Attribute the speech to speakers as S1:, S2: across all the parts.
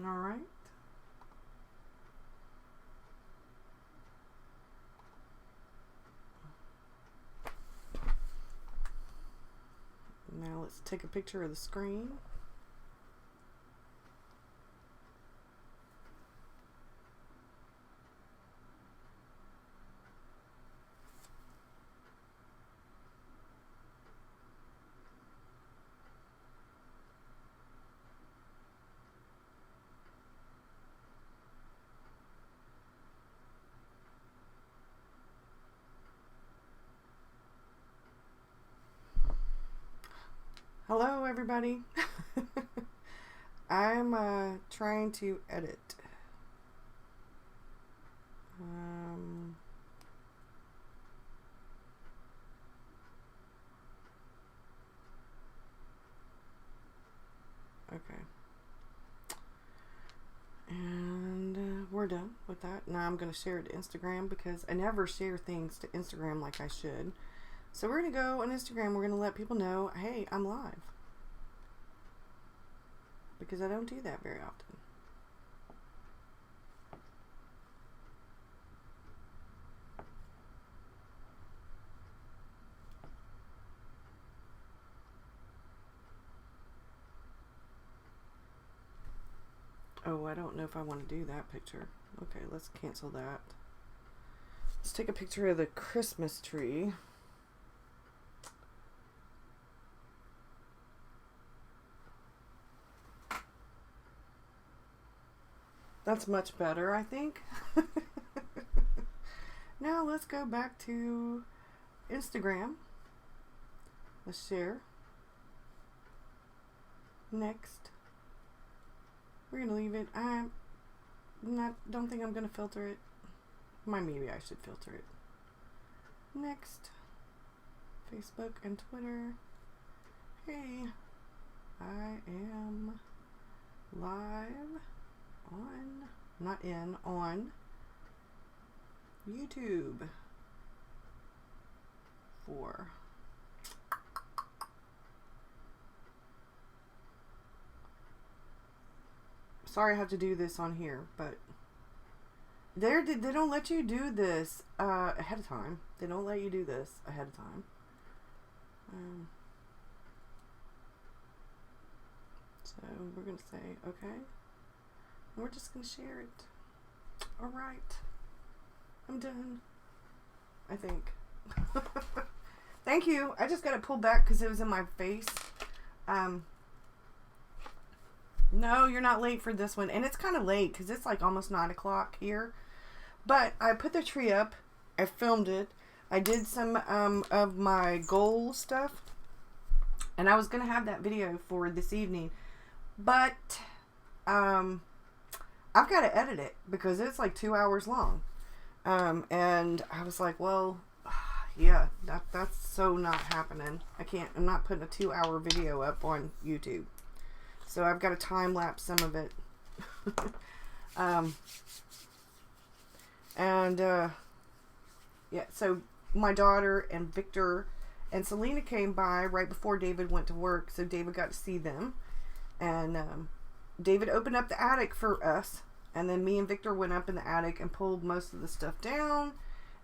S1: All right. Now let's take a picture of the screen. Hello everybody. I'm trying to edit. Okay. And we're done with that. Now I'm going to share it to Instagram because I never share things to Instagram like I should. So we're going to go on Instagram. We're going to let people know, hey, I'm live. Because I don't do that very often. Oh, I don't know if I want to do that picture. Okay, let's cancel that. Let's take a picture of the Christmas tree. That's much better, I think. Now let's go back to Instagram. Let's share. Next. We're gonna leave it. Don't think I'm gonna filter it. Maybe I should filter it. Next. Facebook and Twitter. Hey, I am live on YouTube for sorry I have to do this on here, but they don't let you do this ahead of time. They don't let you do this ahead of time. So we're gonna say okay. We're just going to share it. Alright. I'm done. I think. Thank you. I just got it pulled back because it was in my face. No, you're not late for this one. And it's kind of late because it's like almost 9 o'clock here. But I put the tree up. I filmed it. I did some of my goal stuff. And I was going to have that video for this evening. But I've got to edit it because it's like 2 hours long. And I was like, well, yeah, that's so not happening. I'm not putting a 2-hour video up on YouTube. So I've got to time lapse some of it. Yeah, so my daughter and Victor and Selena came by right before David went to work. So David got to see them. And, David opened up the attic for us, and then me and Victor went up in the attic and pulled most of the stuff down,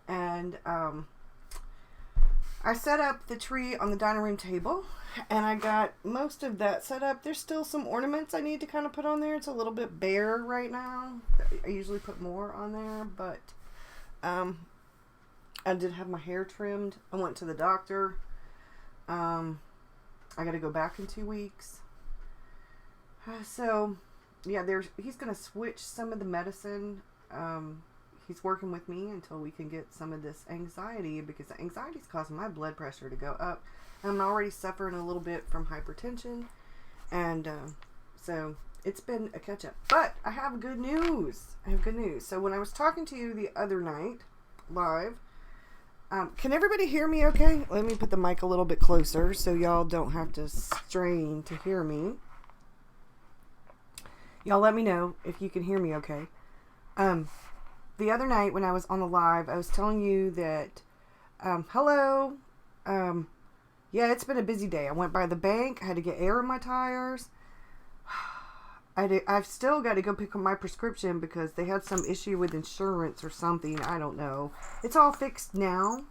S1: and I set up the tree on the dining room table, and I got most of that set up. There's still some ornaments I need to kind of put on there. It's a little bit bare right now. I usually put more on there, but I did have my hair trimmed. I went to the doctor. I got to go back in 2 weeks. So, yeah, he's going to switch some of the medicine. He's working with me until we can get some of this anxiety, because the anxiety is causing my blood pressure to go up. I'm already suffering a little bit from hypertension. And so it's been a catch up. But I have good news. So when I was talking to you the other night, live, can everybody hear me okay? Let me put the mic a little bit closer so y'all don't have to strain to hear me. Y'all let me know if you can hear me okay. The other night when I was on the live, I was telling you that, hello, yeah, it's been a busy day. I went by the bank, I had to get air in my tires. I've still got to go pick up my prescription because they had some issue with insurance or something. I don't know. It's all fixed now.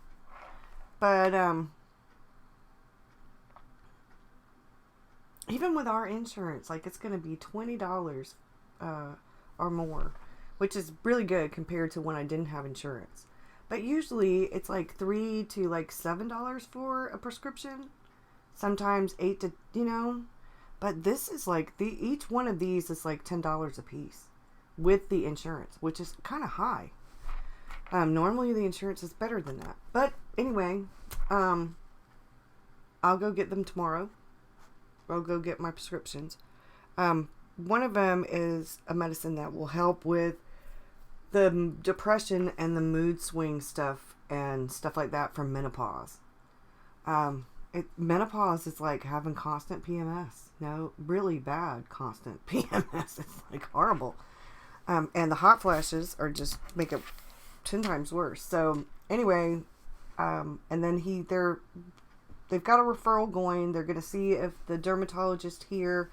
S1: But, even with our insurance, like, it's going to be $20 or more, which is really good compared to when I didn't have insurance. But usually it's like $3 to like $7 for a prescription. Sometimes $8 to, you know. But this is like, each one of these is like $10 a piece with the insurance, which is kind of high. Normally the insurance is better than that. But anyway, I'll go get them tomorrow. I'll go get my prescriptions. One of them is a medicine that will help with the depression and the mood swing stuff and stuff like that from menopause. Menopause is like having constant PMS. No, really bad constant PMS. It's like horrible. And the hot flashes are just make it 10 times worse. So anyway, and then they've got a referral going. They're going to see if the dermatologist here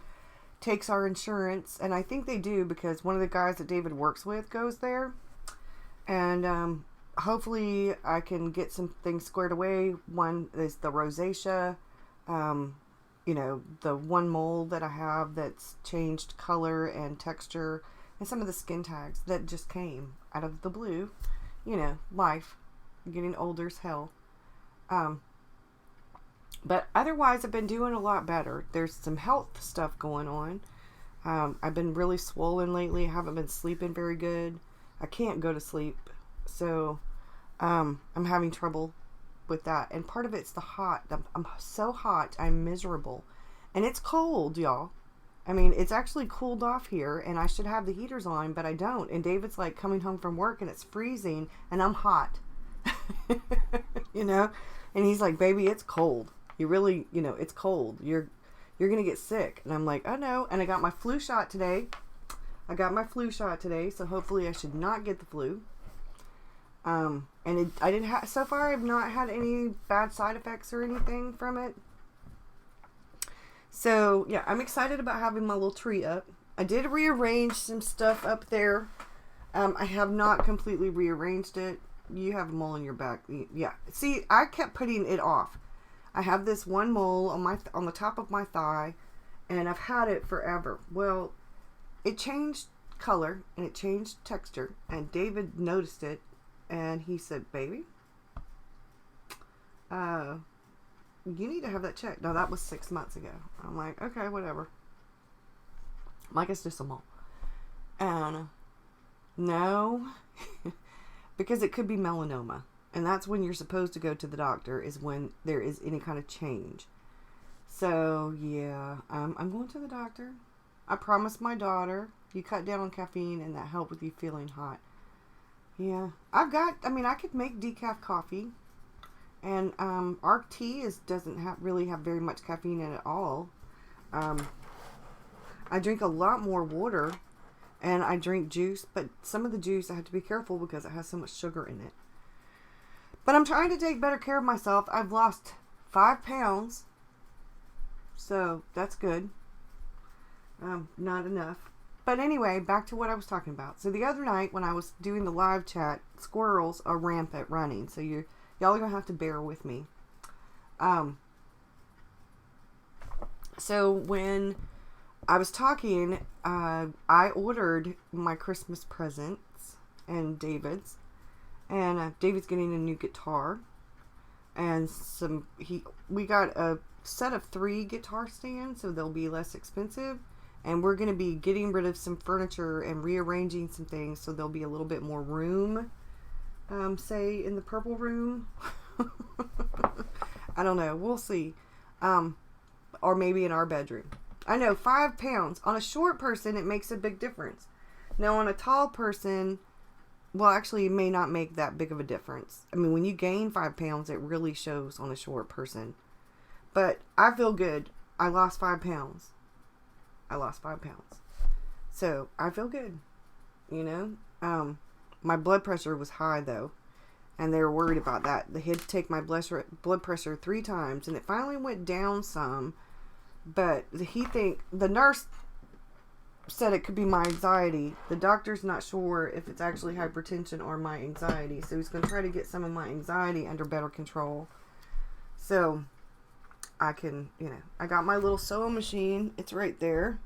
S1: takes our insurance. And I think they do because one of the guys that David works with goes there. And hopefully I can get some things squared away. One is the rosacea. You know, the one mole that I have that's changed color and texture. And some of the skin tags that just came out of the blue. You know, life. Getting older as hell. But otherwise, I've been doing a lot better. There's some health stuff going on. I've been really swollen lately. I haven't been sleeping very good. I can't go to sleep. So, I'm having trouble with that. And part of it's the hot. I'm so hot. I'm miserable. And it's cold, y'all. I mean, it's actually cooled off here. And I should have the heaters on, but I don't. And David's like coming home from work and it's freezing. And I'm hot. You know? And he's like, baby, it's cold. You really, you know, it's cold. You're going to get sick. And I'm like, oh no. And I got my flu shot today. So hopefully I should not get the flu. And I didn't have, so far I've not had any bad side effects or anything from it. So yeah, I'm excited about having my little tree up. I did rearrange some stuff up there. I have not completely rearranged it. You have a mole in your back. Yeah. See, I kept putting it off. I have this one mole on the top of my thigh, and I've had it forever. Well, it changed color and it changed texture, and David noticed it, and he said, "Baby, you need to have that checked." Now that was 6 months ago. I'm like, okay, whatever. Like it's just a mole, and no, because it could be melanoma. And that's when you're supposed to go to the doctor, is when there is any kind of change. So, yeah, I'm going to the doctor. I promised my daughter, you cut down on caffeine and that helped with you feeling hot. Yeah, I could make decaf coffee. And our tea doesn't really have very much caffeine in it at all. I drink a lot more water. And I drink juice. But some of the juice I have to be careful because it has so much sugar in it. But I'm trying to take better care of myself. I've lost 5 pounds. So, that's good. Not enough. But anyway, back to what I was talking about. So, the other night when I was doing the live chat, squirrels are rampant running. So, y'all are going to have to bear with me. So, when I was talking, I ordered my Christmas presents and David's. And David's getting a new guitar, and we got a set of 3 guitar stands, so they'll be less expensive. And we're going to be getting rid of some furniture and rearranging some things, so there'll be a little bit more room, say in the purple room. I don't know, we'll see. Or maybe in our bedroom. I know, 5 pounds on a short person, it makes a big difference. Now on a tall person, well, actually, it may not make that big of a difference. I mean, when you gain 5 pounds, it really shows on a short person. But I feel good. I lost 5 pounds. So, I feel good. You know? My blood pressure was high, though. And they were worried about that. They had to take my blood pressure 3 times. And it finally went down some. But the nurse said it could be my anxiety. The doctor's not sure if it's actually hypertension or my anxiety. So he's going to try to get some of my anxiety under better control. So I can, you know, I got my little sewing machine. It's right there.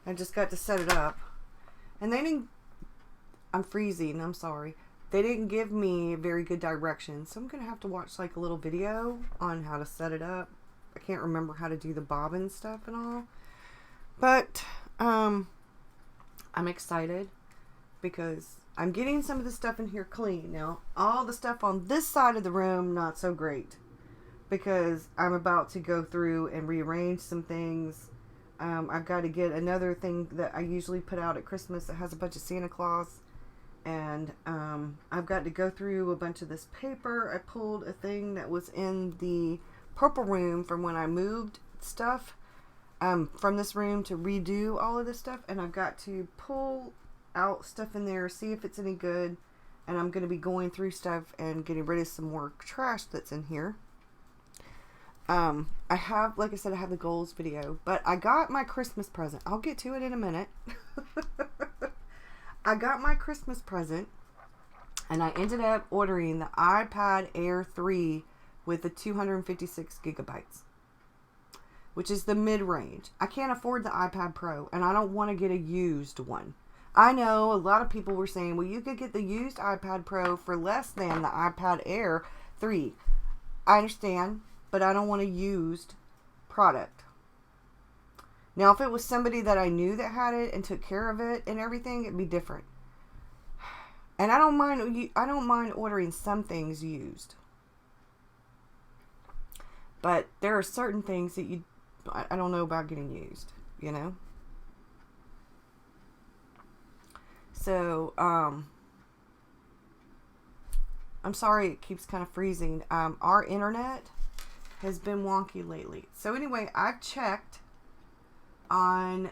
S1: I just got to set it up. And they didn't, I'm freezing, I'm sorry. They didn't give me very good directions. So I'm going to have to watch like a little video on how to set it up. I can't remember how to do the bobbin stuff and all. But I'm excited because I'm getting some of the stuff in here clean. Now, all the stuff on this side of the room, not so great. Because I'm about to go through and rearrange some things. I've got to get another thing that I usually put out at Christmas that has a bunch of Santa Claus. And I've got to go through a bunch of this paper. I pulled a thing that was in the purple room from when I moved stuff from this room to redo all of this stuff. And I've got to pull out stuff in there, see if it's any good. And I'm going to be going through stuff and getting rid of some more trash that's in here. I have, like I said, I have the goals video, but I got my Christmas present. I'll get to it in a minute. I got my Christmas present, and I ended up ordering the iPad Air 3 with the 256 gigabytes, which is the mid-range. I can't afford the iPad Pro, and I don't want to get a used one. I know a lot of people were saying, well, you could get the used iPad Pro for less than the iPad Air 3. I understand, but I don't want a used product. Now, if it was somebody that I knew that had it and took care of it and everything, it'd be different. And I don't mind ordering some things used. But there are certain things that I don't know about getting used, you know? So, I'm sorry it keeps kind of freezing. Our internet has been wonky lately. So anyway, I've checked on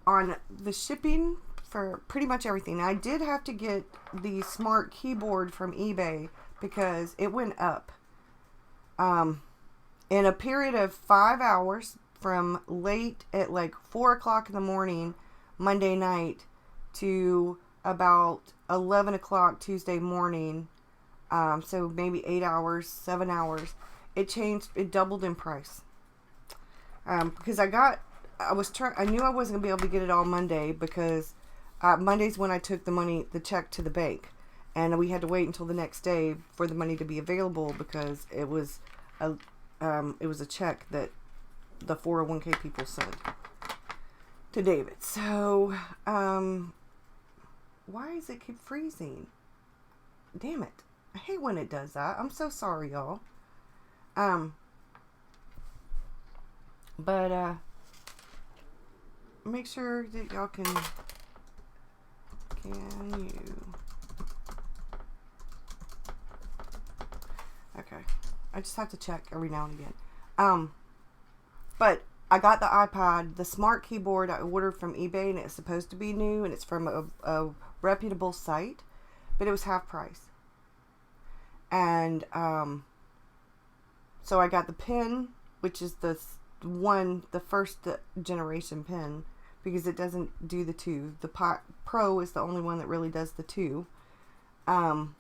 S1: the shipping for pretty much everything. I did have to get the smart keyboard from eBay because it went up in a period of 5 hours from late at like 4 o'clock in the morning Monday night to about 11 o'clock Tuesday morning. So maybe 8 hours, 7 hours. It doubled in price. Because I knew I wasn't going to be able to get it all Monday because Monday's when I took the check to the bank. And we had to wait until the next day for the money to be available because it was a check that the 401k people sent to David. So, why does it keep freezing? Damn it. I hate when it does that. I'm so sorry, y'all. But make sure that y'all can you... Okay. I just have to check every now and again. But I got the iPad, the smart keyboard I ordered from eBay, and it's supposed to be new, and it's from a reputable site, but it was half price. And so I got the pen, which is the first generation pen, because it doesn't do the 2. The Pro is the only one that really does the 2. And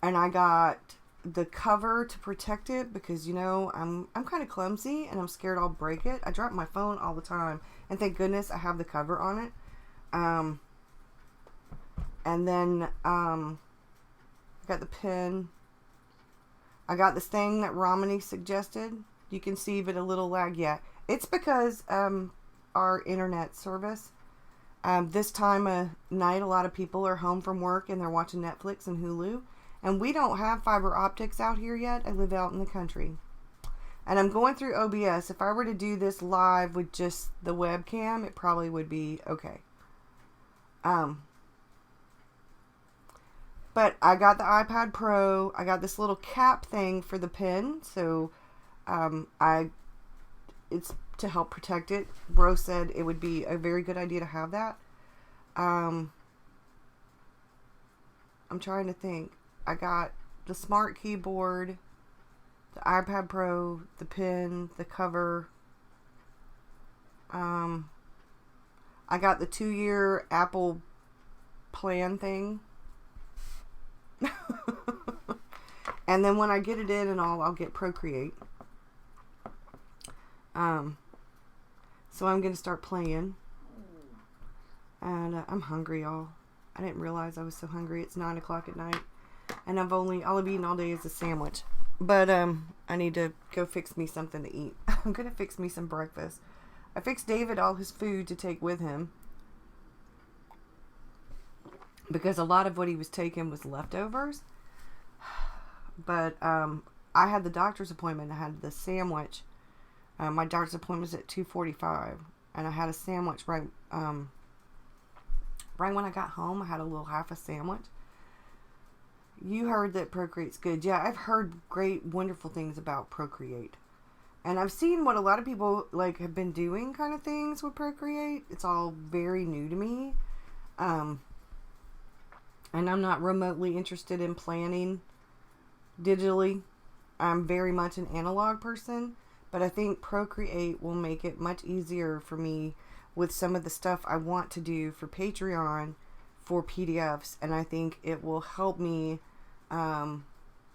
S1: I got the cover to protect it because, you know, I'm kind of clumsy and I'm scared I'll break it. I drop my phone all the time, and thank goodness I have the cover on it. And then I got the pen. I got this thing that Romney suggested. You can see but a little lag yet. It's because our internet service. This time of night, a lot of people are home from work and they're watching Netflix and Hulu. And we don't have fiber optics out here yet. I live out in the country. And I'm going through OBS. If I were to do this live with just the webcam, it probably would be okay. But I got the iPad Pro. I got this little cap thing for the pen. So it's to help protect it. Bro said it would be a very good idea to have that. I'm trying to think. I got the smart keyboard, the iPad Pro, the pen, the cover. I got the 2-year Apple plan thing. And then when I get it in and all, I'll get Procreate. So I'm going to start playing. And I'm hungry, y'all. I didn't realize I was so hungry. It's 9 o'clock at night. And all I've eaten all day is a sandwich. But I need to go fix me something to eat. I'm going to fix me some breakfast. I fixed David all his food to take with him. Because a lot of what he was taking was leftovers. But I had the doctor's appointment. I had the sandwich. My doctor's appointment was at 2:45. And I had a sandwich right when I got home. I had a little half a sandwich. You heard that Procreate's good. Yeah, I've heard great, wonderful things about Procreate. And I've seen what a lot of people like have been doing kind of things with Procreate. It's all very new to me. And I'm not remotely interested in planning digitally. I'm very much an analog person. But I think Procreate will make it much easier for me with some of the stuff I want to do for Patreon for PDFs. And I think it will help me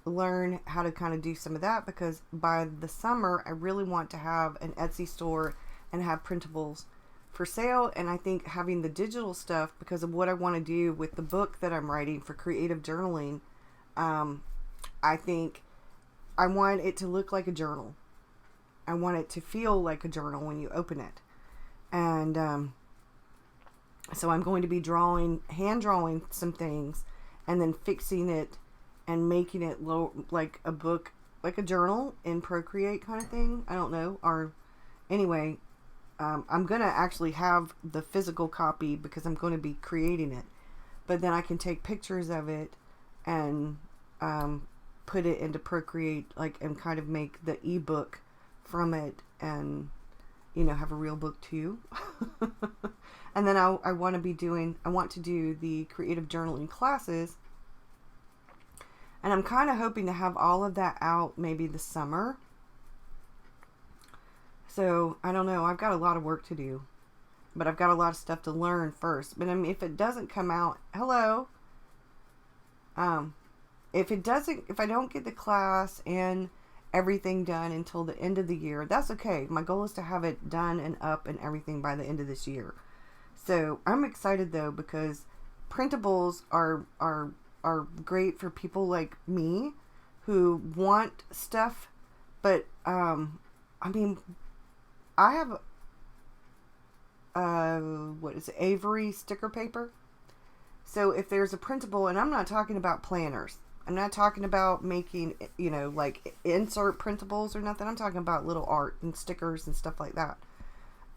S1: learn how to kind of do some of that, because by the summer I really want to have an Etsy store and have printables for sale. And I think having the digital stuff, because of what I want to do with the book that I'm writing for creative journaling, I think I want it to look like a journal. I want it to feel like a journal when you open it. And so I'm going to be hand drawing some things and then fixing it and making it like a book, like a journal in Procreate kind of thing. I don't know. Or anyway, I'm going to actually have the physical copy because I'm going to be creating it. But then I can take pictures of it and put it into Procreate, and kind of make the ebook from it, and have a real book too. And then I want to do the creative journaling classes, and I'm kind of hoping to have all of that out maybe this summer. So I don't know, I've got a lot of work to do, but I've got a lot of stuff to learn first. But I mean, if it doesn't come out, if I don't get the class and everything done until the end of the year, that's okay. My goal is to have it done and up and everything by the end of this year. So I'm excited though, because printables are great for people like me who want stuff. But I mean, I have Avery sticker paper. So if there's a printable, and I'm not talking about planners, I'm not talking about making, like insert printables or nothing. I'm talking about little art and stickers and stuff like that.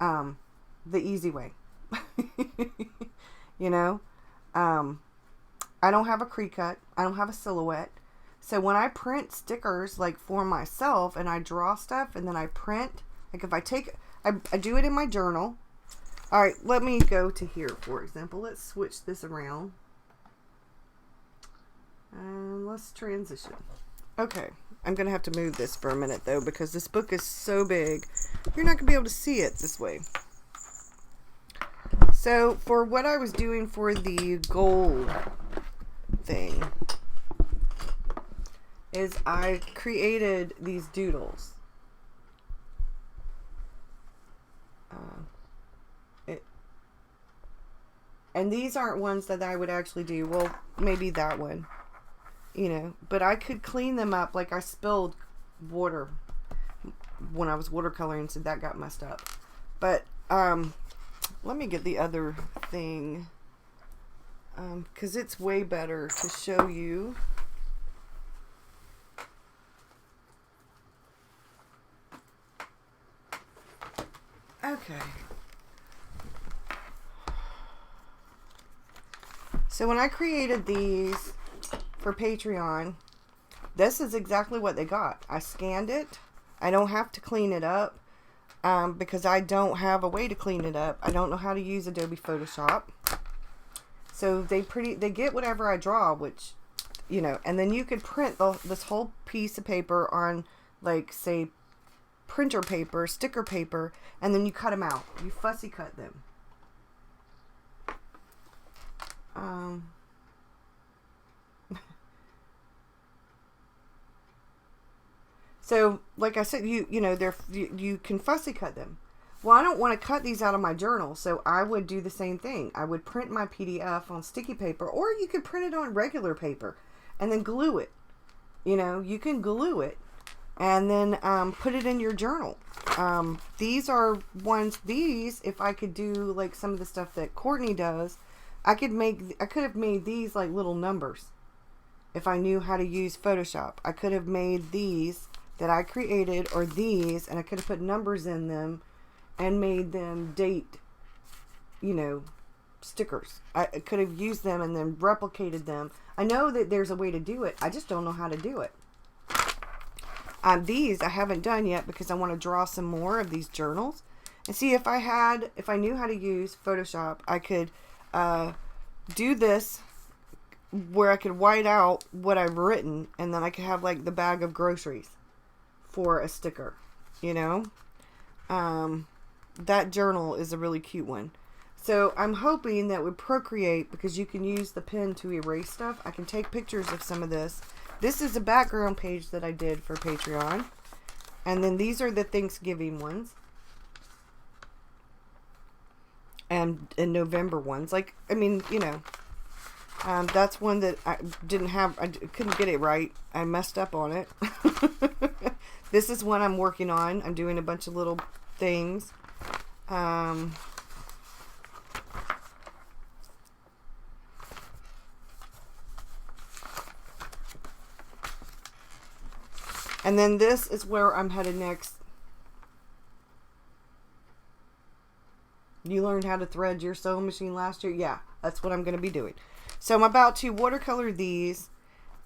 S1: The easy way. I don't have a Cricut. I don't have a silhouette. So when I print stickers, like for myself, and I draw stuff and then I print, like if I do it in my journal. All right, let me go to here, for example. Let's switch this around. And let's transition. Okay, I'm going to have to move this for a minute, though, because this book is so big. You're not going to be able to see it this way. So, for what I was doing for the gold thing, is I created these doodles. And these aren't ones that I would actually do. Well, maybe that one. But I could clean them up. Like I spilled water when I was watercoloring, so that got messed up. But let me get the other thing, because it's way better to show you. Okay. So when I created these for Patreon, this is exactly what they got. I scanned it. I don't have to clean it up because I don't have a way to clean it up. I don't know how to use Adobe Photoshop. So they get whatever I draw, which, and then you could print this whole piece of paper on, like, say, printer paper, sticker paper, and then you cut them out. You fussy cut them. So, like I said, you can fussy cut them. Well, I don't want to cut these out of my journal, so I would do the same thing. I would print my PDF on sticky paper, or you could print it on regular paper and then glue it. You know, you can glue it and then put it in your journal. These are ones, if I could do like some of the stuff that Courtney does, I could have made these like little numbers. If I knew how to use Photoshop, I could have made these that I created, or these, and I could have put numbers in them and made them date, you know, stickers. I could have used them and then replicated them. I know that there's a way to do it. I just don't know how to do it. These I haven't done yet because I want to draw some more of these journals and see if I knew how to use Photoshop, I could do this where I could white out what I've written, and then I could have like the bag of groceries for a sticker, you know. That journal is a really cute one. So I'm hoping that with Procreate, because you can use the pen to erase stuff, I can take pictures of some of this. This is a background page that I did for Patreon. And then these are the Thanksgiving ones. And November ones. Like, I mean, you know, that's one that I couldn't get it right. I messed up on it. This is one I'm working on. I'm doing a bunch of little things. And then this is where I'm headed next. You learned how to thread your sewing machine last year? Yeah, that's what I'm going to be doing. So I'm about to watercolor these,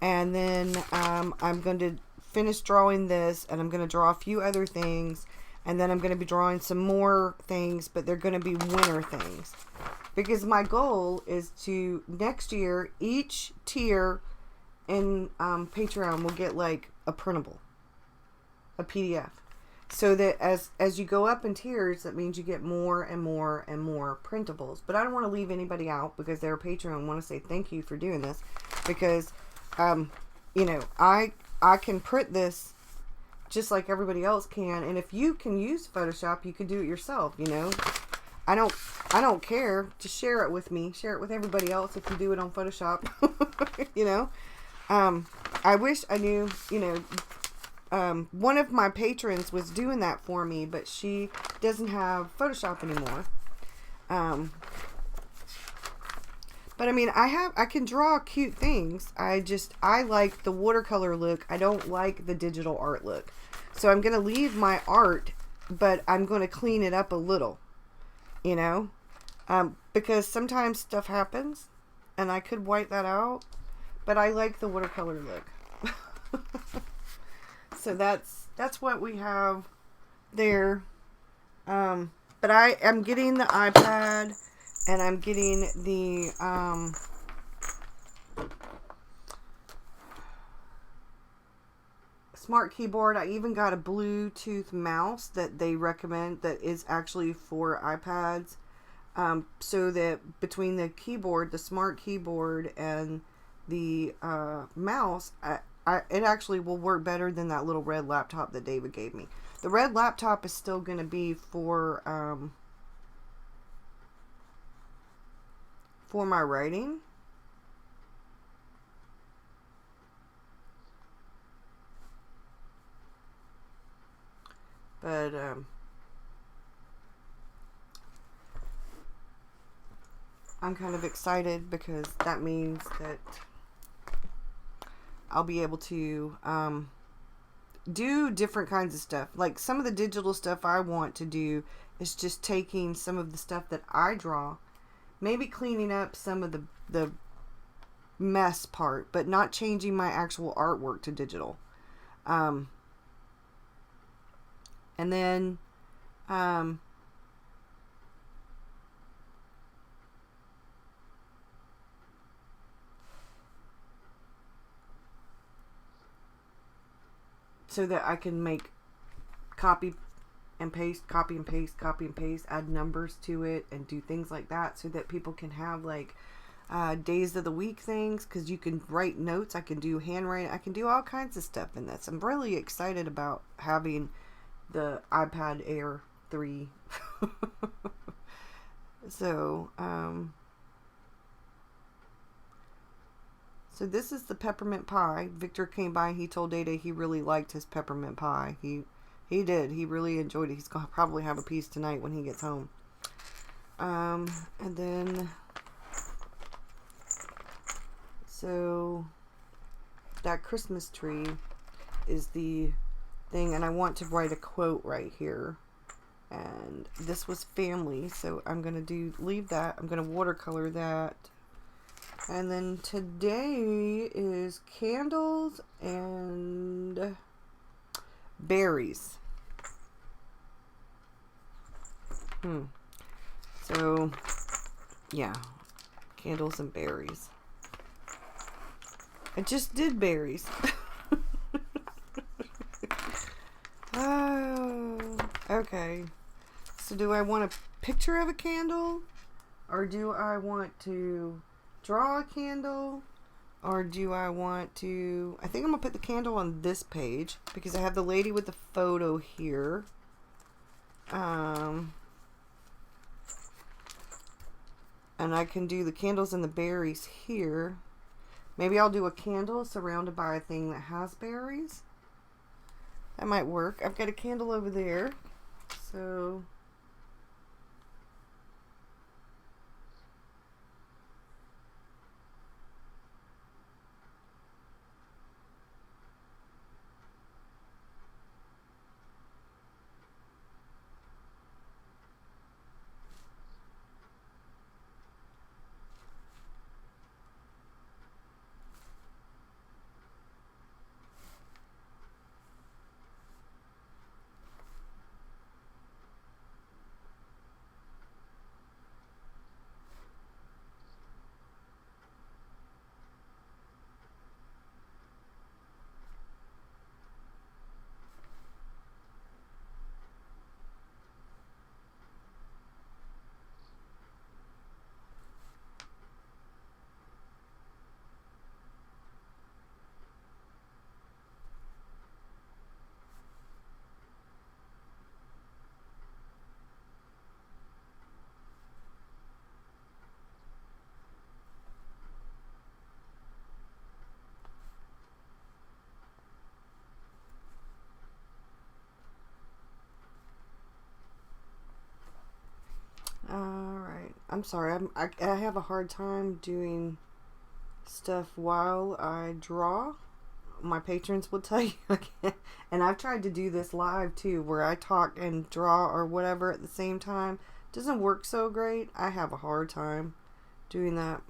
S1: and then I'm going to finish drawing this, and I'm going to draw a few other things, and then I'm going to be drawing some more things, but they're going to be winter things. Because my goal is to, next year, each tier in Patreon will get like a printable, a PDF. So that as you go up in tiers, that means you get more and more and more printables. But I don't want to leave anybody out because they're a Patreon. I want to say thank you for doing this, because you know, I can print this just like everybody else can, and if you can use Photoshop, you can do it yourself. You know, I don't care. Just share it with me. Share it with everybody else if you do it on Photoshop. You know, I wish I knew. You know, one of my patrons was doing that for me, but she doesn't have Photoshop anymore. But I mean, I can draw cute things. I like the watercolor look. I don't like the digital art look. So I'm going to leave my art, but I'm going to clean it up a little, you know, because sometimes stuff happens and I could white that out, but I like the watercolor look. So that's what we have there. But I am getting the iPad, and I'm getting the smart keyboard. I even got a Bluetooth mouse that they recommend that is actually for iPads. So that between the keyboard, the smart keyboard, and the mouse, it actually will work better than that little red laptop that David gave me. The red laptop is still going to be for my writing. But I'm kind of excited because that means that I'll be able to do different kinds of stuff. Like some of the digital stuff I want to do is just taking some of the stuff that I draw, maybe cleaning up some of the mess part, but not changing my actual artwork to digital. And then so that I can make copy and paste, copy and paste, copy and paste, add numbers to it, and do things like that so that people can have like days of the week things, because you can write notes. I can do handwriting. I can do all kinds of stuff in this. I'm really excited about having the iPad Air 3. So, so this is the peppermint pie. Victor came by. He told Dada he really liked his peppermint pie. He did. He really enjoyed it. He's going to probably have a piece tonight when he gets home. And then, so that Christmas tree is the thing, and I want to write a quote right here. And this was family, so I'm going to leave that. I'm going to watercolor that. And then today is candles and berries. So, yeah, candles and berries. I just did berries. Oh, okay. So do I want a picture of a candle? Or do I want to draw a candle? Or do I want to... I think I'm going to put the candle on this page, because I have the lady with the photo here. And I can do the candles and the berries here. Maybe I'll do a candle surrounded by a thing that has berries. That might work. I've got a candle over there. So... Alright, I'm sorry, I have a hard time doing stuff while I draw. My patrons will tell you again. And I've tried to do this live too, where I talk and draw or whatever at the same time. It doesn't work so great. I have a hard time doing that.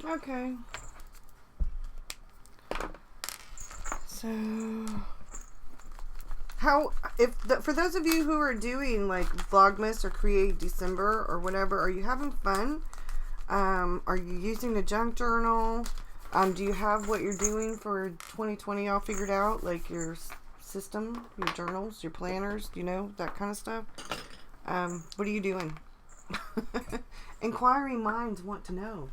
S1: Okay. So, for those of you who are doing like Vlogmas or Create December or whatever, are you having fun? Are you using a junk journal? Do you have what you're doing for 2020 all figured out? Like your system, your journals, your planners, you know, that kind of stuff? What are you doing? Inquiring minds want to know.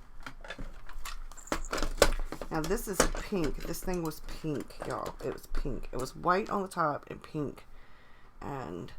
S1: Now this is pink. This thing was pink, y'all. It was pink. It was white on the top and pink. And,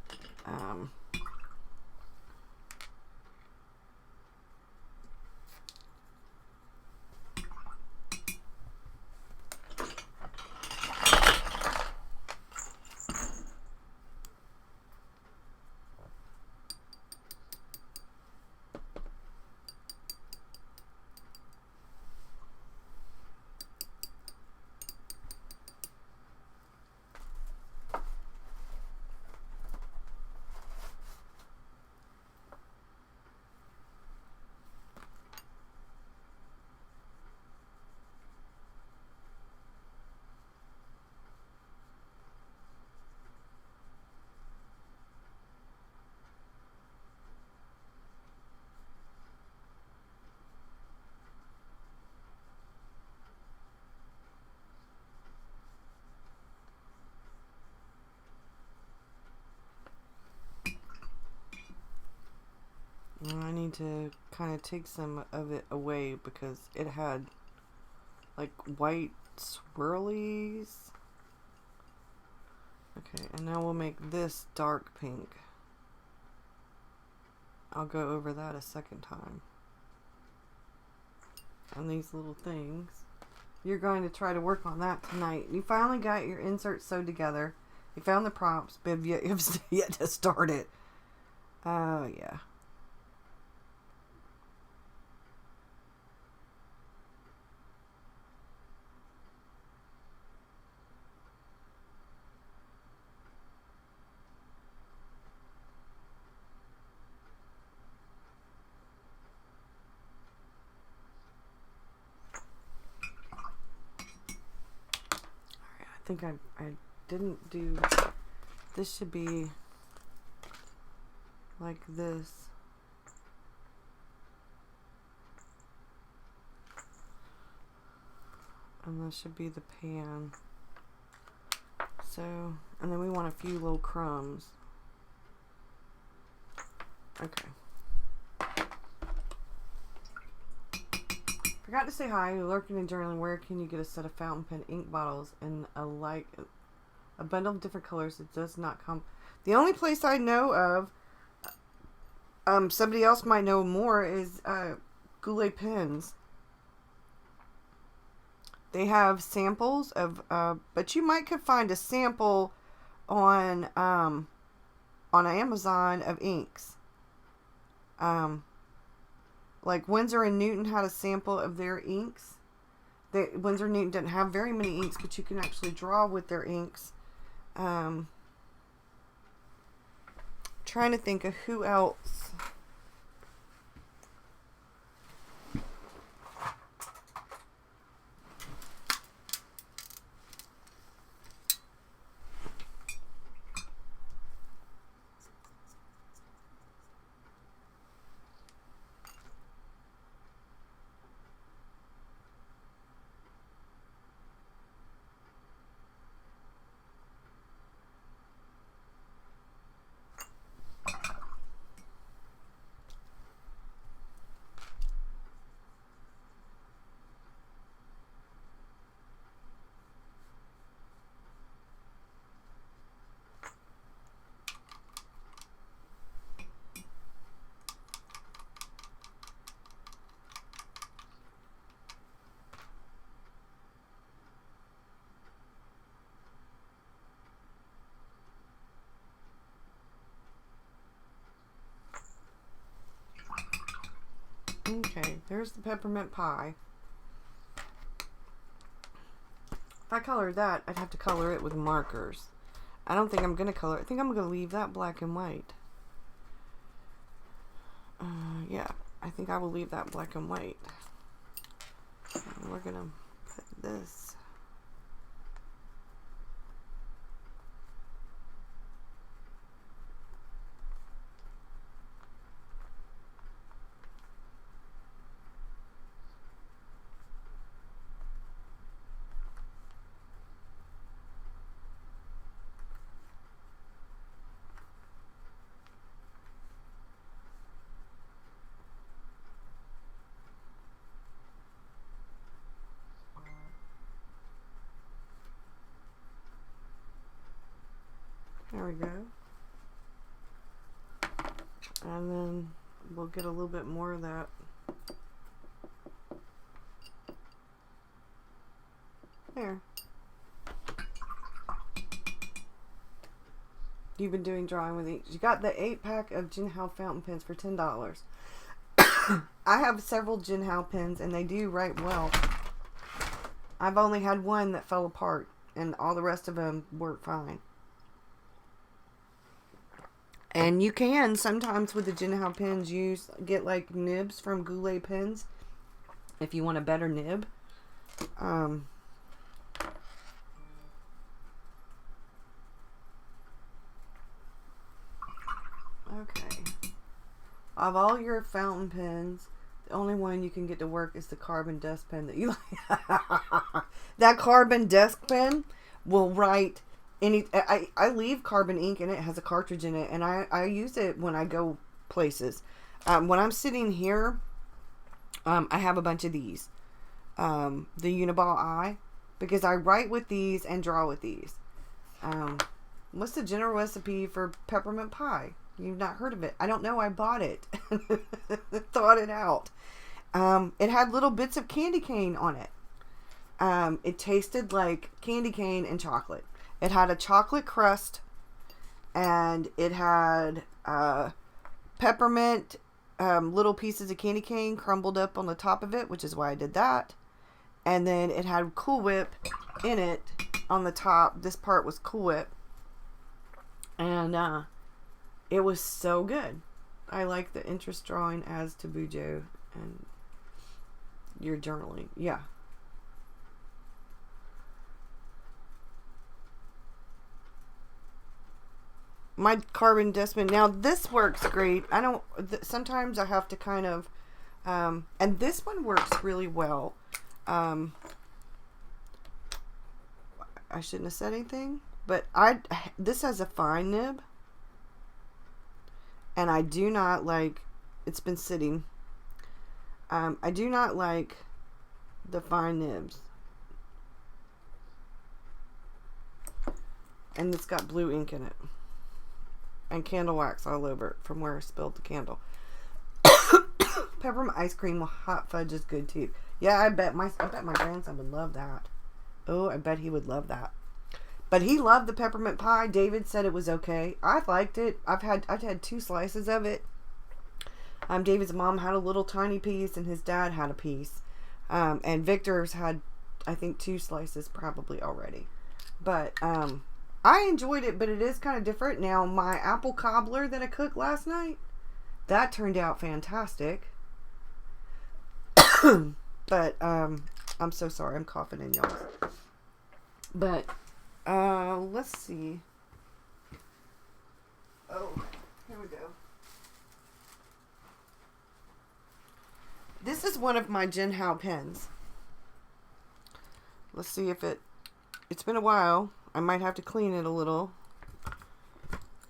S1: I need to kind of take some of it away because it had like white swirlies. Okay, and now we'll make this dark pink. I'll go over that a second time. And these little things. You're going to try to work on that tonight. You finally got your insert sewed together. You found the prompts, but you've yet to start it. Oh, yeah. I think I didn't do, this should be like this. And this should be the pan. So, and then we want a few little crumbs. Okay. Forgot to say hi. You're lurking and journaling. Where can you get a set of fountain pen ink bottles and a bundle of different colors? It does not come. The only place I know of, somebody else might know more, is Goulet Pens. They have samples of, but you might could find a sample on Amazon of inks. Like Winsor and Newton had a sample of their inks. Winsor and Newton didn't have very many inks, but you can actually draw with their inks. Trying to think of who else. Okay, there's the peppermint pie. If I colored that, I'd have to color it with markers. I don't think I'm going to color it. I think I'm going to leave that black and white. Yeah, I think I will leave that black and white. And we're going to put this. we go. And then we'll get a little bit more of that. There. You've been doing drawing with each. You got the 8-pack of Jinhao fountain pens for $10. I have several Jinhao pens and they do write well. I've only had one that fell apart and all the rest of them work fine. And you can sometimes with the Jinhao pens get like nibs from Goulet pens if you want a better nib. Okay. Of all your fountain pens, the only one you can get to work is the carbon desk pen that you like. That carbon desk pen will write any. I leave carbon ink in it. It has a cartridge in it, and I use it when I go places. When I'm sitting here, I have a bunch of these. The Uniball Eye, because I write with these and draw with these. What's the general recipe for peppermint pie? You've not heard of it. I don't know. I bought it. Thought it out. It had little bits of candy cane on it. It tasted like candy cane and chocolate. It had a chocolate crust. And it had peppermint, little pieces of candy cane crumbled up on the top of it, which is why I did that. And then it had Cool Whip in it on the top. This part was Cool Whip. And it was so good. I like the interest drawing as to Bujo and your journaling. Yeah. My carbon desk pen. Now this works great. I don't. Sometimes I have to kind of, and this one works really well. I shouldn't have said anything, but this has a fine nib. And I do not like, it's been sitting. I do not like the fine nibs. And it's got blue ink in it. And candle wax all over it from where I spilled the candle. Peppermint ice cream with hot fudge is good too. Yeah, I bet my grandson would love that. Oh, I bet he would love that. But he loved the peppermint pie. David said it was okay. I liked it. I've had 2 slices of it. David's mom had a little tiny piece and his dad had a piece. And Victor's had, I think, 2 slices probably already. But I enjoyed it, but it is kind of different. Now, my apple cobbler that I cooked last night, that turned out fantastic. But I'm so sorry. I'm coughing in y'all. But let's see. Oh, here we go. This is one of my Jinhao pens. Let's see if it's been a while. I might have to clean it a little.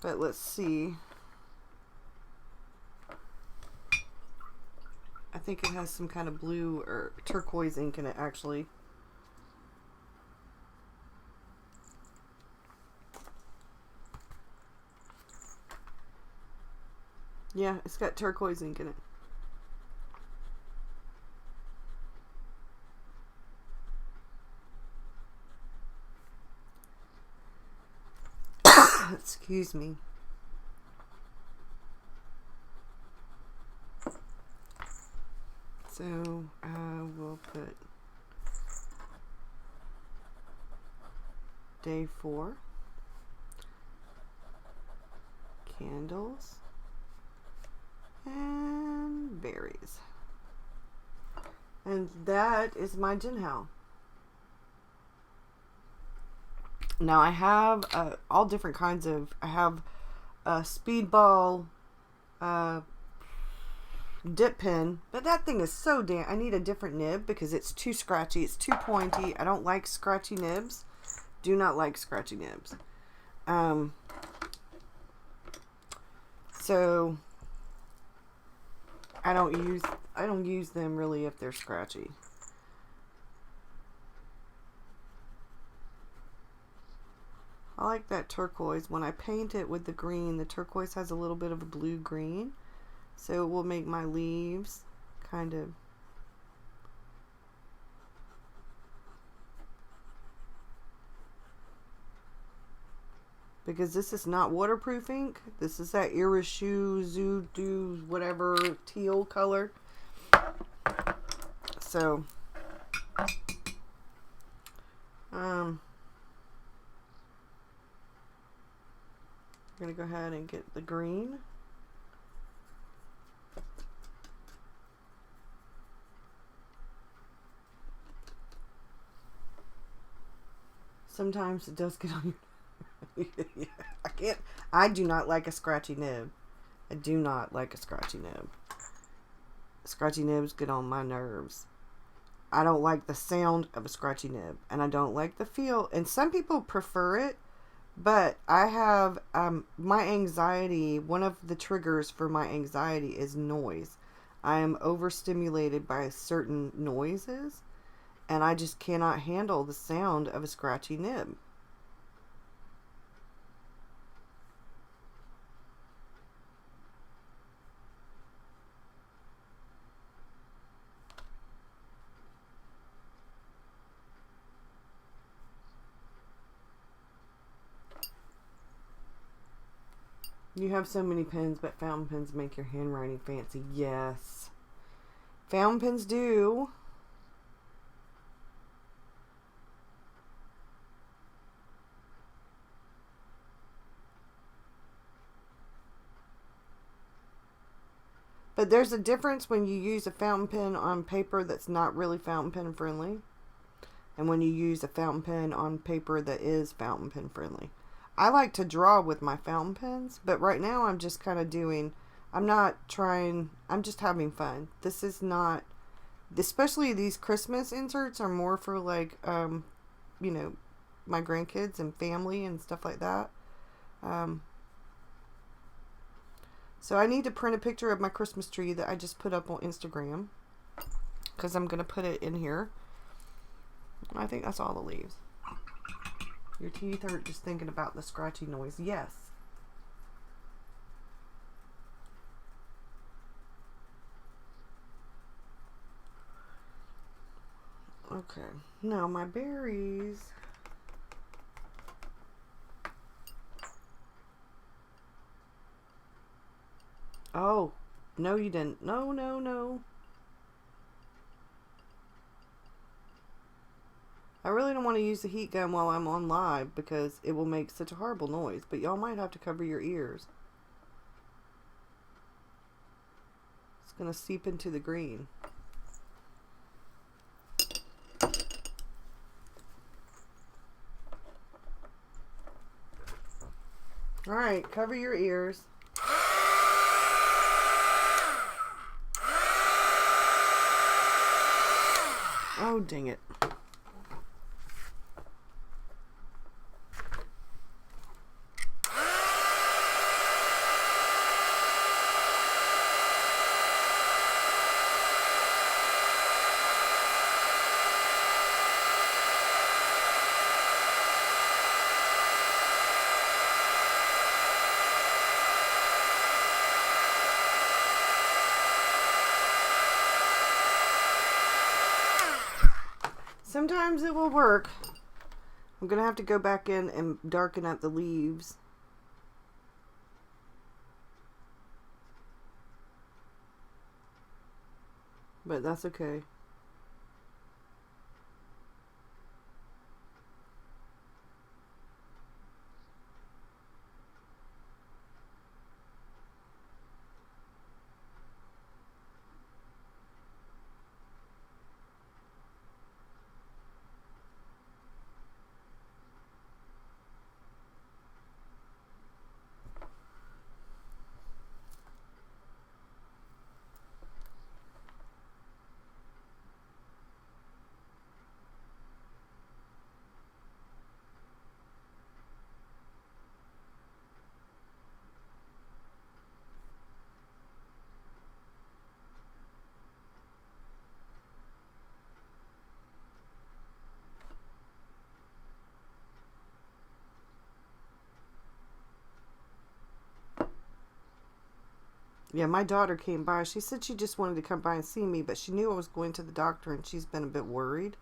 S1: But let's see. I think it has some kind of blue or turquoise ink in it, actually. Yeah, it's got turquoise ink in it. Excuse me. So, we'll put day 4. Candles. And berries. And that is my Jinhao. Now I have all different kinds of, I have a speedball dip pen, but that thing is so damn, I need a different nib because it's too scratchy, it's too pointy. I don't like scratchy nibs. Do not like scratchy nibs. So I don't use them really if they're scratchy. I like that turquoise. When I paint it with the green, the turquoise has a little bit of a blue-green. So it will make my leaves kind of because this is not waterproof ink. This is that Irishu whatever teal color. So I'm gonna go ahead and get the green. Sometimes it does get on your I do not like a scratchy nib. I do not like a scratchy nib. Scratchy nibs get on my nerves. I don't like the sound of a scratchy nib, and I don't like the feel, and some people prefer it, but I have my anxiety. One of the triggers for my anxiety is noise. I am overstimulated by certain noises, and I just cannot handle the sound of a scratchy nib. You have so many pens, but fountain pens make your handwriting fancy. Yes. Fountain pens do. But there's a difference when you use a fountain pen on paper that's not really fountain pen friendly, and when you use a fountain pen on paper that is fountain pen friendly. I like to draw with my fountain pens, but right now I'm just kind of doing, I'm just having fun. This is not, especially these Christmas inserts are more for like, you know, my grandkids and family and stuff like that. So I need to print a picture of my Christmas tree that I just put up on Instagram, because I'm going to put it in here. I think that's all the leaves. Your teeth are just thinking about the scratchy noise. Yes. Okay. Now my berries. Oh, no you didn't. No, no, no. I really don't want to use the heat gun while I'm on live because it will make such a horrible noise, but y'all might have to cover your ears. It's going to seep into the green. Alright, cover your ears. Oh, dang it. Sometimes it will work. I'm going to have to go back in and darken up the leaves. But that's okay. Yeah, my daughter came by. She said she just wanted to come by and see me, but she knew I was going to the doctor and she's been a bit worried.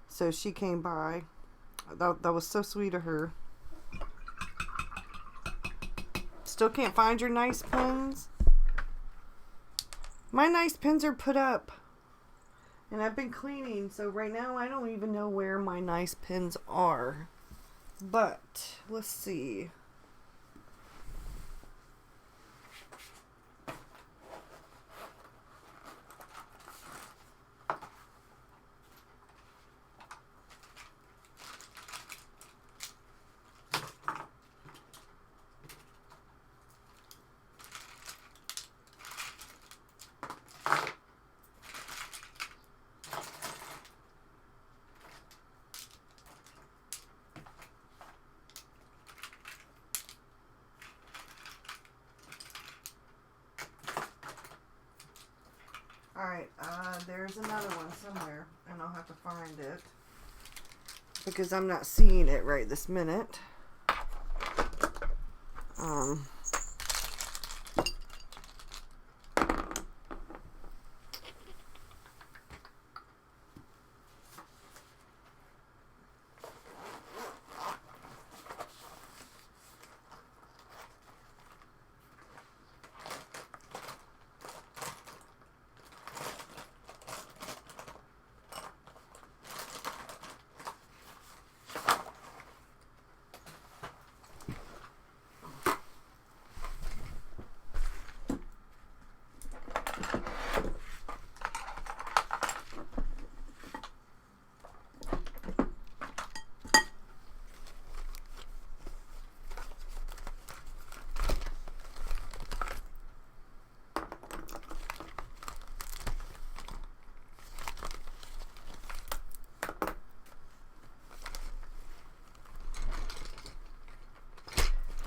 S1: So she came by. That was so sweet of her. Still can't find your nice pins? My nice pins are put up. And I've been cleaning, so right now I don't even know where my nice pins are. But, let's see. Alright, there's another one somewhere, and I'll have to find it, because I'm not seeing it right this minute.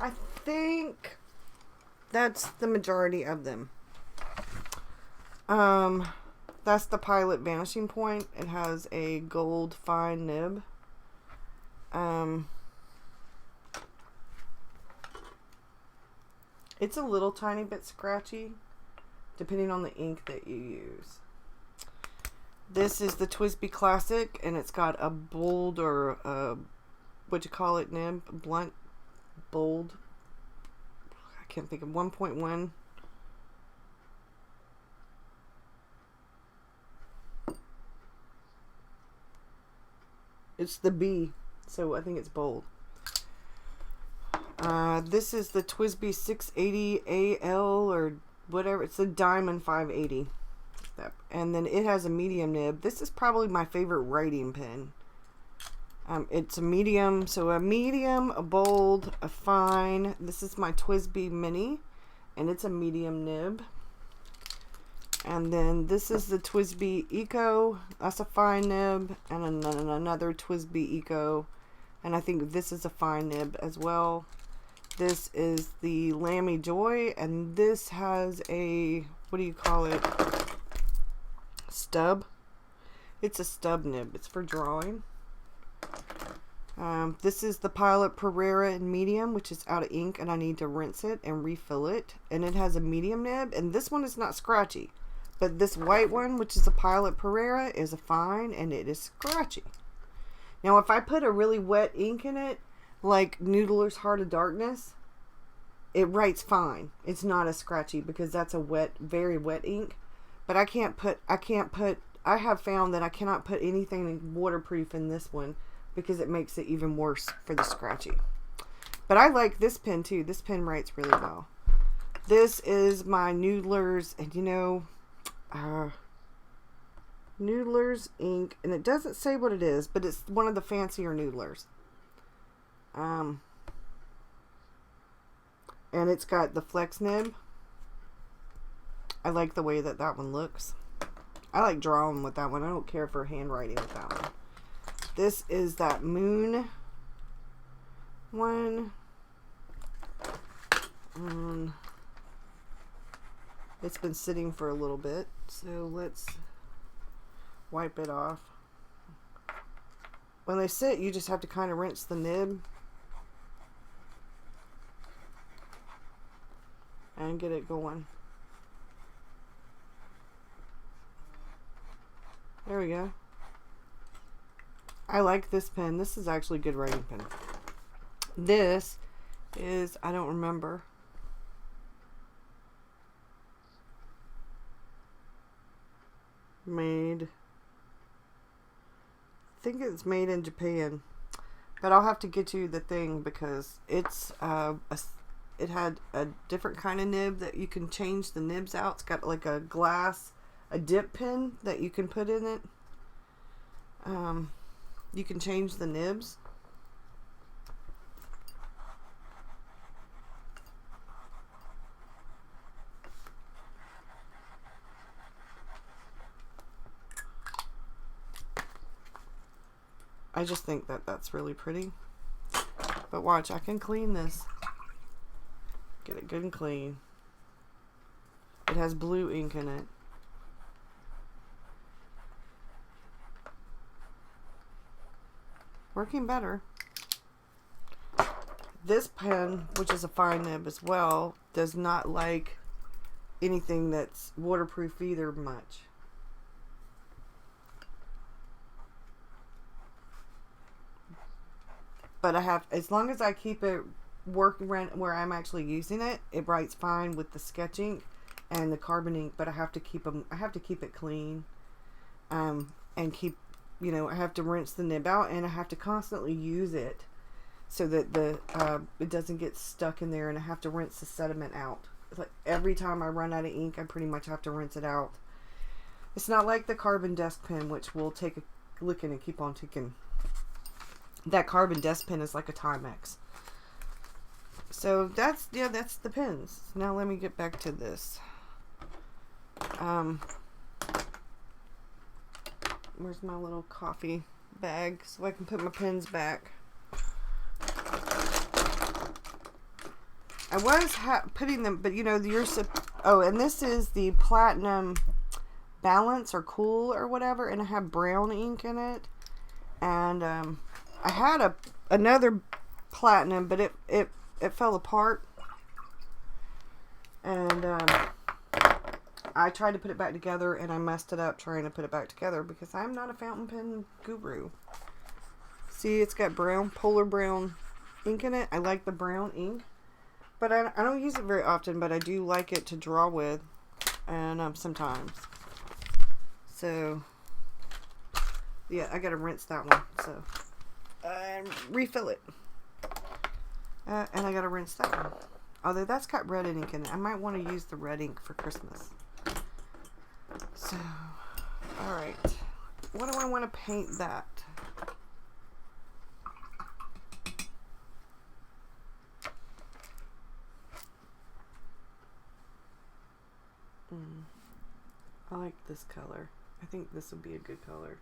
S1: I think that's the majority of them. That's the Pilot Vanishing Point. It has a gold fine nib. It's a little tiny bit scratchy, depending on the ink that you use. This is the TWSBI Classic, and it's got a bold, or what'd you call it, nib? Blunt, bold. I can't think of 1.1. It's the B, so I think it's bold. This is the TWSBI 680 AL or whatever. It's the Diamond 580. And then it has a medium nib. This is probably my favorite writing pen. It's a medium, so a medium, a bold, a fine. This is my TWSBI Mini, and it's a medium nib. And then this is the TWSBI Eco. That's a fine nib, and another TWSBI Eco. And I think this is a fine nib as well. This is the Lamy Joy, and this has a, what do you call it? Stub. It's a stub nib. It's for drawing. This is the Pilot Pereira in medium, which is out of ink, and I need to rinse it and refill it. And it has a medium nib, and this one is not scratchy. But this white one, which is a Pilot Pereira, is a fine, and it is scratchy. Now, if I put a really wet ink in it, like Noodler's Heart of Darkness, it writes fine. It's not as scratchy because that's a wet, very wet ink. But I have found that I cannot put anything waterproof in this one because it makes it even worse for the scratchy. But I like this pen too. This pen writes really well. This is my Noodler's, and you know, Noodler's ink, and it doesn't say what it is, but it's one of the fancier Noodlers. And it's got the flex nib. I like the way that one looks. I like drawing with that one. I don't care for handwriting with that one. This is that Moon one. It's been sitting for a little bit, so let's wipe it off. When they sit, you just have to kind of rinse the nib. and get it going. There we go. I like this pen. This is actually a good writing pen. This is, I don't remember. Made, I think it's made in Japan, but I'll have to get you the thing because it's it had a different kind of nib that you can change the nibs out. It's got like a glass, a dip pen that you can put in it. You can change the nibs. I just think that that's really pretty. But watch, I can clean this. Get it good and clean. It has blue ink in it. Working better. This pen, which is a fine nib as well, does not like anything that's waterproof either much. But I have, as long as I keep it working where I'm actually using it, it writes fine with the sketch ink and the carbon ink. But I have to keep them. I have to keep it clean, and keep, you know, I have to rinse the nib out, and I have to constantly use it so that the it doesn't get stuck in there, and I have to rinse the sediment out. It's like every time I run out of ink, I pretty much have to rinse it out. It's not like the carbon desk pen, which will take a licking and keep on ticking. That carbon desk pen is like a Timex. So that's, yeah, that's the pens. Now let me get back to this. Where's my little coffee bag so I can put my pens back? I was putting them, but you know, oh, and this is the Platinum Balance or Cool or whatever, and I have brown ink in it. And I had another platinum, but it fell apart, and I tried to put it back together, and I messed it up trying to put it back together because I'm not a fountain pen guru. See, it's got brown, polar brown ink in it. I like the brown ink, but I don't use it very often, but I do like it to draw with, and sometimes. So yeah, I gotta rinse that one. So refill it. And I gotta rinse that one. Although that's got red ink in it. I might want to use the red ink for Christmas. So, alright. What do I want to paint that? I like this color. I think this would be a good color.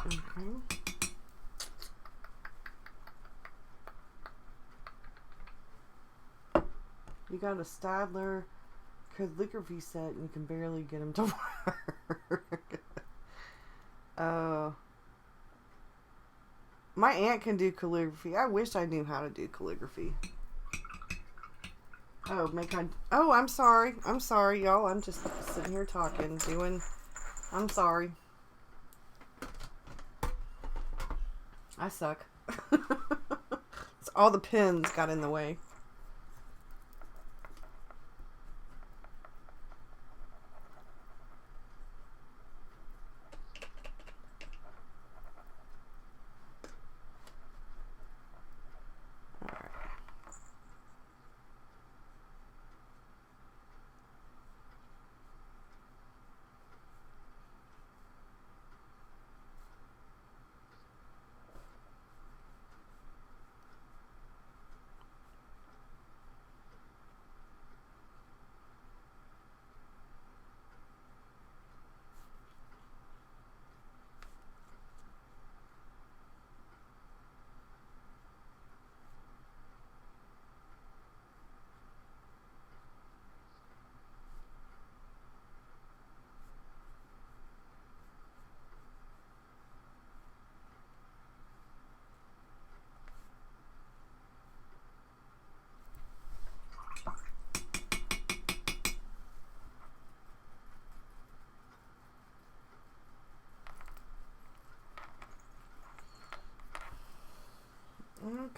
S1: Okay. You got a Stadler calligraphy set and you can barely get them to work. My aunt can do calligraphy. I wish I knew how to do calligraphy. Oh, I'm sorry. I'm sorry, y'all. I'm just sitting here talking, I'm sorry. I suck. All the pins got in the way.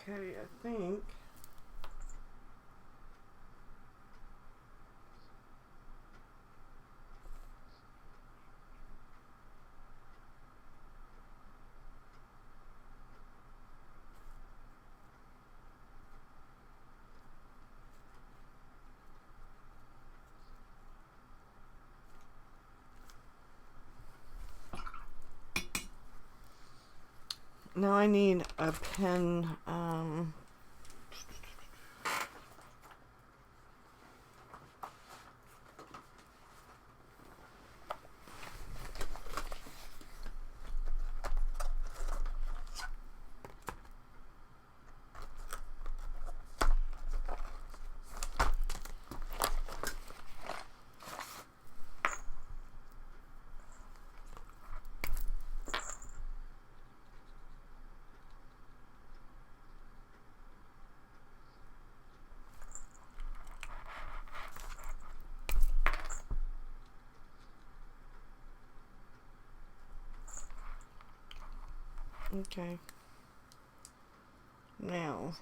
S1: Okay, I think. Now I need a pen. Okay. Now,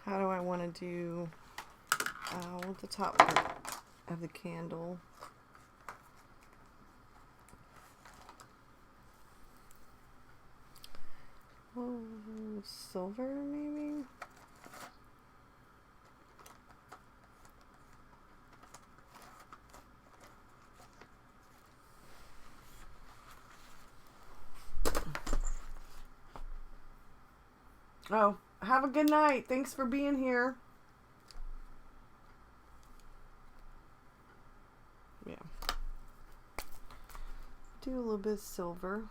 S1: how do I want to do the top part of the candle? Oh, silver maybe? Oh, have a good night. Thanks for being here. Yeah. Do a little bit of silver.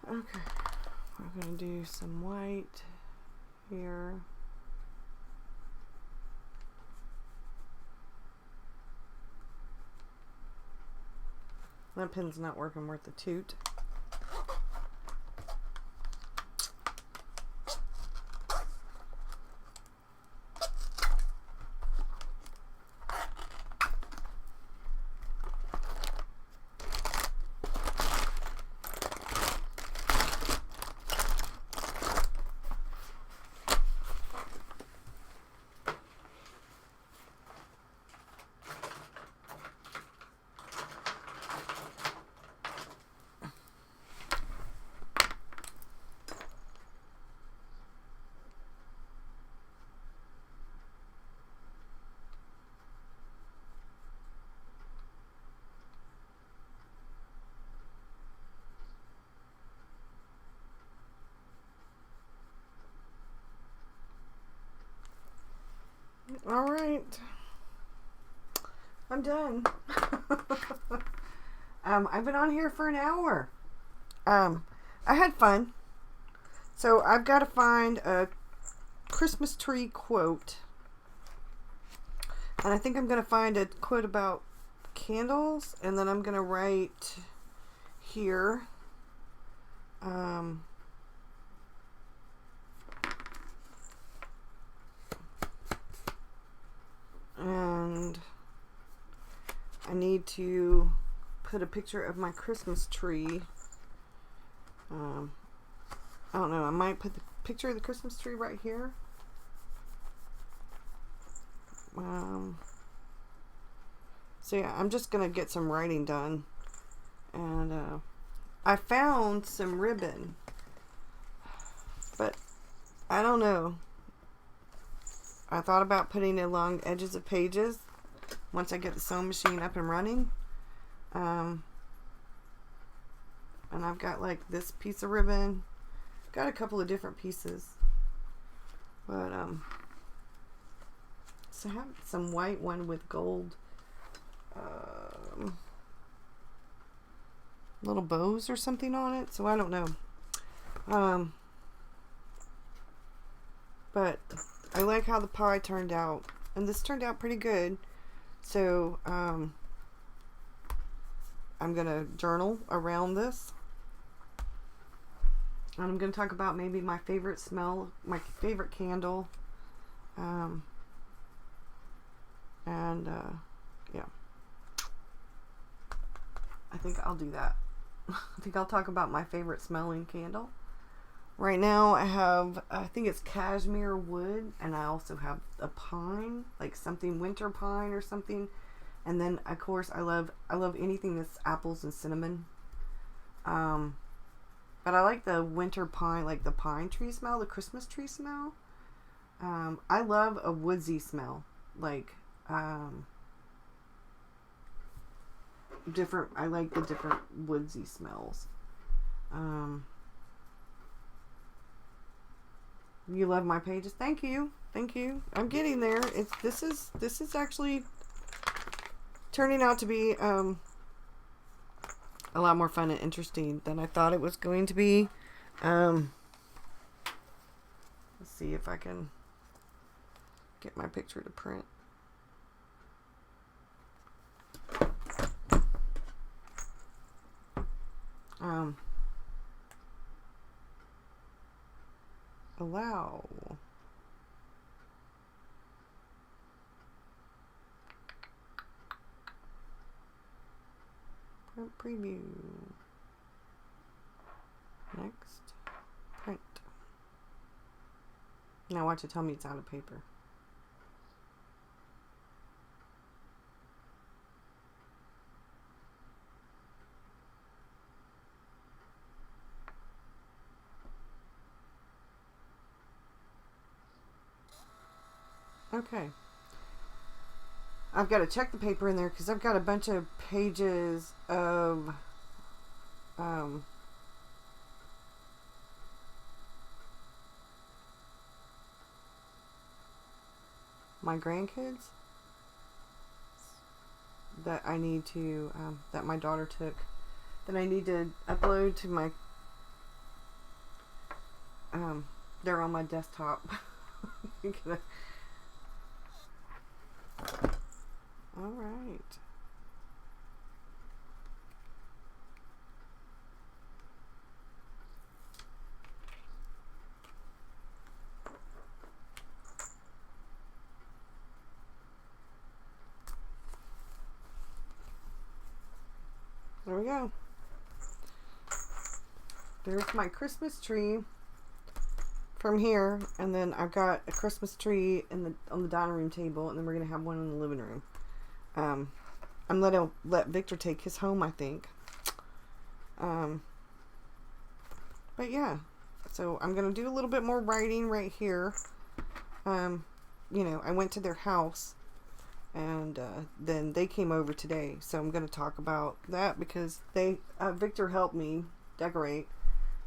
S1: Okay. We're going to do some white here. That pen's not working worth a toot. All right, I'm done. I've been on here for an hour. I had fun. So I've got to find a Christmas tree quote. And I think I'm going to find a quote about candles. And then I'm going to write here. And I need to put a picture of my Christmas tree. I don't know. I might put the picture of the Christmas tree right here. So yeah, I'm just going to get some writing done. And I found some ribbon. But I don't know. I thought about putting it along edges of pages once I get the sewing machine up and running. And I've got like this piece of ribbon. Got a couple of different pieces. But so I have some white one with gold little bows or something on it. So I don't know. But I like how the pie turned out, and this turned out pretty good. So I'm gonna journal around this. And I'm going to talk about maybe my favorite smell, my favorite candle. Yeah. I think I'll do that. I think I'll talk about my favorite smelling candle. Right now I think it's cashmere wood, and I also have a pine, like something winter pine or something. And then of course I love anything that's apples and cinnamon. But I like the winter pine, like the pine tree smell, the Christmas tree smell. I love a woodsy smell, like different. I like the different woodsy smells. You love my pages. Thank you. Thank you. I'm getting there. This is actually turning out to be a lot more fun and interesting than I thought it was going to be. Let's see if I can get my picture to print. Allow. Print preview. Next. Print. Now watch it tell me it's out of paper. Okay. I've got to check the paper in there because I've got a bunch of pages of my grandkids that I need to that my daughter took, that I need to upload to my they're on my desktop. All right. There we go. There's my Christmas tree from here, and then I've got a Christmas tree on the dining room table, and then we're gonna have one in the living room. I'm gonna let Victor take his home, I think. But yeah, so I'm gonna do a little bit more writing right here. You know, I went to their house, and then they came over today, so I'm gonna talk about that because Victor helped me decorate.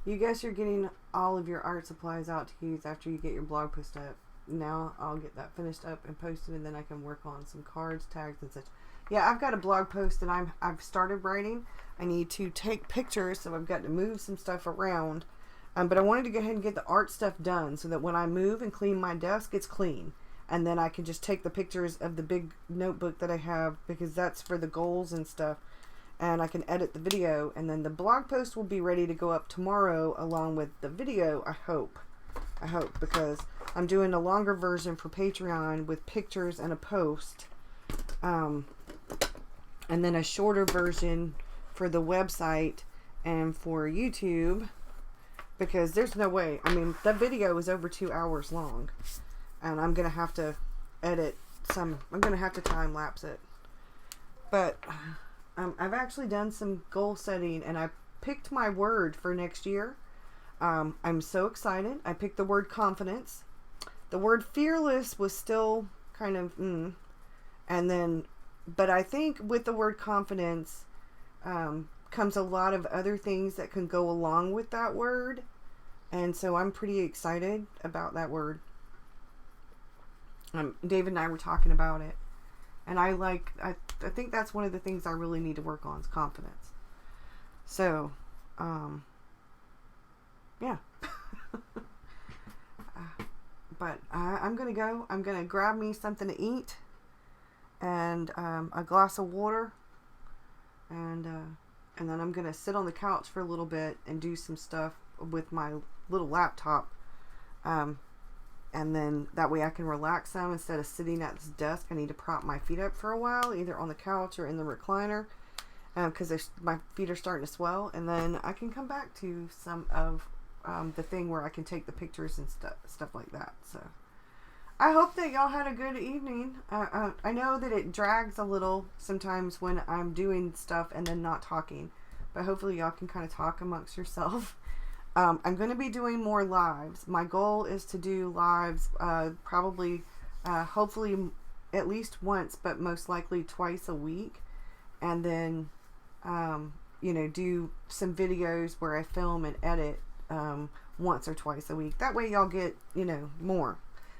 S1: You guys are getting all of your art supplies out to use after you get your blog post up. Now I'll get that finished up and posted, and then I can work on some cards, tags, and such. Yeah, I've got a blog post that I've started writing. I need to take pictures, so I've got to move some stuff around. But I wanted to go ahead and get the art stuff done so that when I move and clean my desk, it's clean. And then I can just take the pictures of the big notebook that I have, because that's for the goals and stuff. And I can edit the video, and then the blog post will be ready to go up tomorrow along with the video, I hope, because I'm doing a longer version for Patreon with pictures and a post, and then a shorter version for the website and for YouTube, because there's no way, I mean, that video is over 2 hours long, and I'm gonna have to edit some, I'm gonna have to time lapse it, but I've actually done some goal setting, and I picked my word for next year. I'm so excited. I picked the word confidence. The word fearless was still kind of, and then, but I think with the word confidence comes a lot of other things that can go along with that word. And so I'm pretty excited about that word. David and I were talking about it. And I think that's one of the things I really need to work on is confidence. So, yeah. But I'm going to go. I'm going to grab me something to eat and a glass of water. And then I'm going to sit on the couch for a little bit and do some stuff with my little laptop. And then that way I can relax some instead of sitting at this desk. I need to prop my feet up for a while, either on the couch or in the recliner, because my feet are starting to swell. And then I can come back to some of the thing where I can take the pictures and stuff like that. So I hope that y'all had a good evening. I know that it drags a little sometimes when I'm doing stuff and then not talking, but hopefully y'all can kind of talk amongst yourself. I'm going to be doing more lives. My goal is to do lives probably, hopefully at least once, but most likely twice a week. And then, you know, do some videos where I film and edit once or twice a week. That way y'all get, you know, more.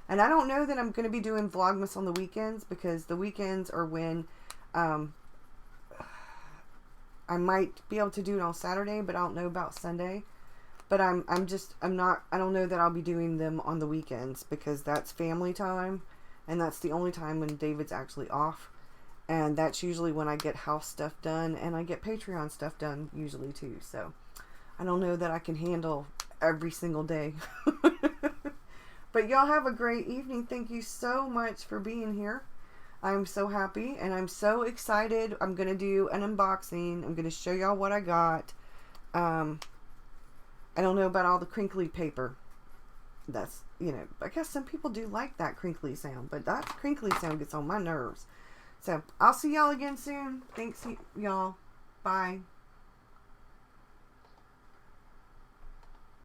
S1: And I don't know that I'm going to be doing Vlogmas on the weekends, because the weekends are when I might be able to do it on Saturday, but I don't know about Sunday. But I don't know that I'll be doing them on the weekends, because that's family time, and that's the only time when David's actually off. And that's usually when I get house stuff done, and I get Patreon stuff done usually too. So I don't know that I can handle every single day. But y'all have a great evening. Thank you so much for being here. I'm so happy, and I'm so excited. I'm going to do an unboxing. I'm going to show y'all what I got. I don't know about all the crinkly paper. That's, you know, I guess some people do like that crinkly sound, but that crinkly sound gets on my nerves. So I'll see y'all again soon. Thanks, y'all. Bye.